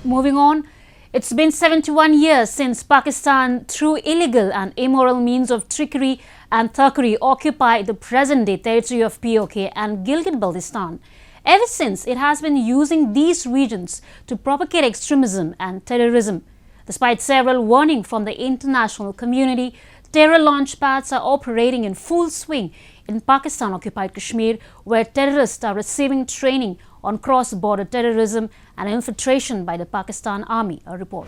Moving on, it's been 71 years since Pakistan, through illegal and immoral means of trickery and thuggery, occupied the present-day territory of PoK and Gilgit Baltistan. Ever since, it has been using these regions to propagate extremism and terrorism. Despite several warnings from the international community, terror launch pads are operating in full swing in Pakistan-occupied Kashmir, where terrorists are receiving training on cross-border terrorism and infiltration by the Pakistan Army, a report.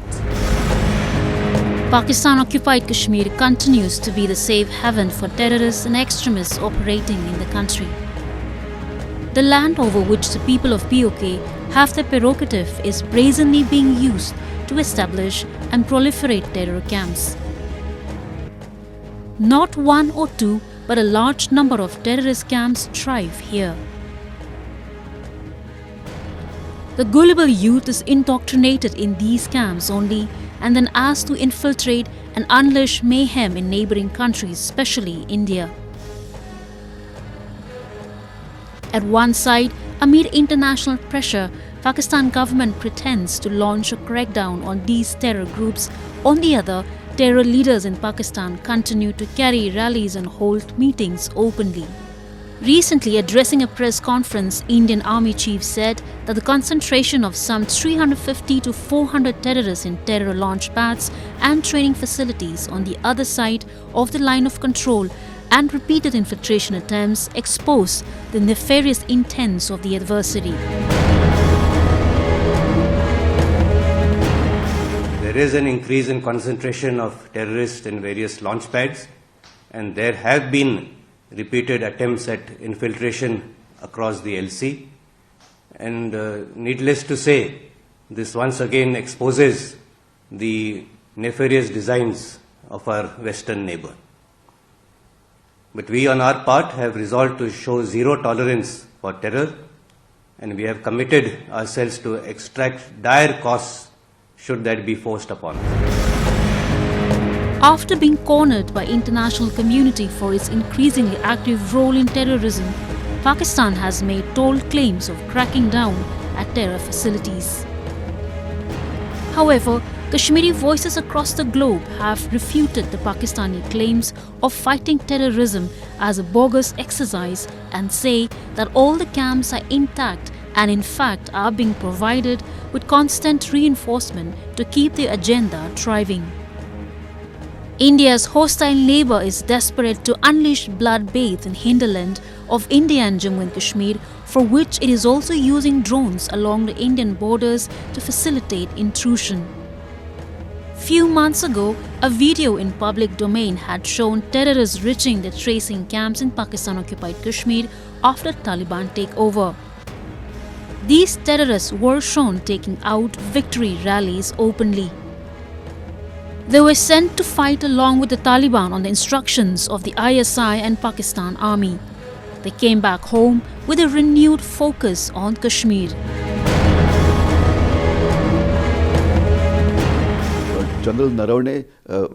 Pakistan-occupied Kashmir continues to be the safe haven for terrorists and extremists operating in the country. The land over which the people of PoK have their prerogative is brazenly being used to establish and proliferate terror camps. Not one or two, but a large number of terrorist camps thrive here. The gullible youth is indoctrinated in these camps only and then asked to infiltrate and unleash mayhem in neighboring countries, especially India. At one side, amid international pressure, Pakistan government pretends to launch a crackdown on these terror groups. On the other, terror leaders in Pakistan continue to carry rallies and hold meetings openly. Recently, addressing a press conference, Indian Army Chief said that the concentration of some 350 to 400 terrorists in terror launch pads and training facilities on the other side of the line of control and repeated infiltration attempts expose the nefarious intents of the adversary. There is an increase in concentration of terrorists in various launch pads, and there have been repeated attempts at infiltration across the LoC. And needless to say, this once again exposes the nefarious designs of our Western neighbor. But we on our part have resolved to show zero tolerance for terror, and we have committed ourselves to extract dire costs should that be forced upon us. After being cornered by international community for its increasingly active role in terrorism, Pakistan has made bold claims of cracking down at terror facilities. However, Kashmiri voices across the globe have refuted the Pakistani claims of fighting terrorism as a bogus exercise and say that all the camps are intact and in fact are being provided with constant reinforcement to keep the agenda thriving. India's hostile neighbor is desperate to unleash bloodbath in hinterland of India and Jammu and Kashmir, for which it is also using drones along the Indian borders to facilitate intrusion. Few months ago, a video in public domain had shown terrorists reaching the tracing camps in Pakistan-occupied Kashmir after Taliban takeover. These terrorists were shown taking out victory rallies openly. They were sent to fight along with the Taliban on the instructions of the ISI and Pakistan Army. They came back home with a renewed focus on Kashmir. General Naravane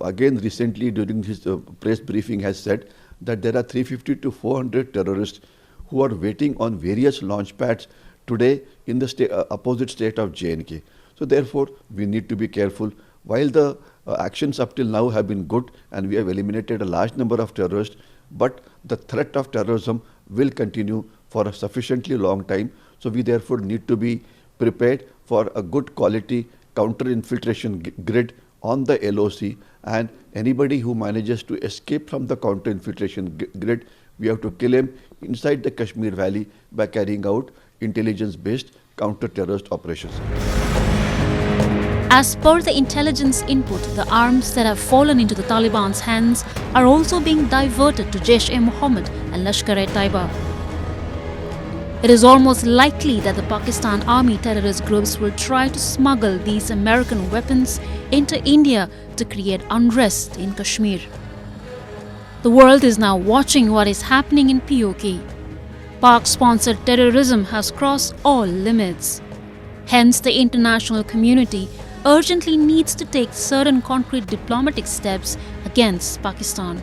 again recently during his press briefing has said that there are 350 to 400 terrorists who are waiting on various launch pads today in the opposite state of J&K. So therefore, we need to be careful. While the actions up till now have been good and we have eliminated a large number of terrorists, but the threat of terrorism will continue for a sufficiently long time. So we therefore need to be prepared for a good quality counter-infiltration grid on the LoC, and anybody who manages to escape from the counter-infiltration grid, we have to kill him inside the Kashmir Valley by carrying out intelligence-based counter-terrorist operations. As per the intelligence input, the arms that have fallen into the Taliban's hands are also being diverted to Jaish-e-Mohammed and Lashkar-e-Taiba. It is almost likely that the Pakistan Army terrorist groups will try to smuggle these American weapons into India to create unrest in Kashmir. The world is now watching what is happening in PoK. Pak-sponsored terrorism has crossed all limits. Hence, the international community urgently needs to take certain concrete diplomatic steps against Pakistan.